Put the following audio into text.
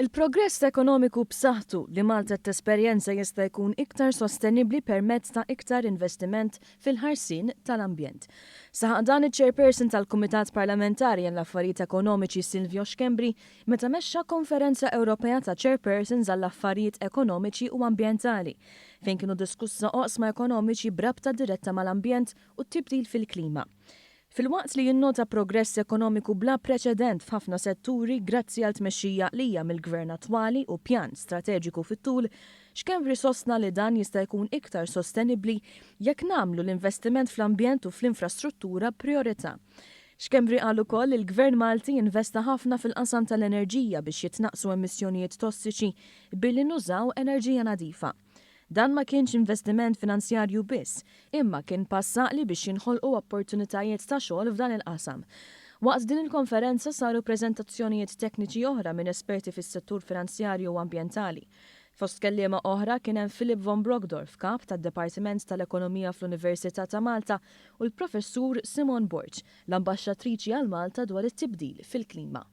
Il-progress ekonomiku b'saħħtu li Malta tesperjenza jista' jkun iktar sostenibbli permezz ta' iktar investiment fil-ħarsin tal-ambjent. Saħaq dan iċ-chairperson tal-Kumitat Parlamentari għall-Affarijiet Ekonomiċi Silvio Xkembri meta mexxa Konferenza Ewropea ta' Chairpersons għall-Affarijiet Ekonomiċi u Ambjentali fejn kienu diskussa oqsma ekonomiċi brabta diretta mal-ambjent u t-tibdil fil-klima. Fil-waqt li jinnota progress ekonomiku bla preċedent f'ħafna setturi grazzi għal tmexxija li hija mill-gvern attwali u pjan strateġiku fit-tul, Xkembri sostna li dan jista' jkun iktar sostenibbli jekk nagħmlu l-investiment fl-ambjent u fl-infrastruttura priorità. Xkembri qal ukoll il-Gvern Malti investa ħafna fil-qasam tal-enerġija biex jitnaqsu emissjonijiet tossiċi billi nużaw enerġija nadifa. Dan ma kienx investiment finanzjarju biss, imma kien passaqli biex jinħolqu opportunitajiet ta' xogħol f'dan il-qasam. Waqt din il-konferenza saru preżentazzjonijiet tekniċi oħra minn esperti fis-settur finanzjarju u ambjentali. Fost kelliema oħra kien hemm Philip von Brogdorf, kap tad-Dipartiment tal-Ekonomija fl-Università ta' Malta, u l-Professur Simon Borġ, l-Ambaxxatriċi għal Malta dwar it-tibdil fil-klima.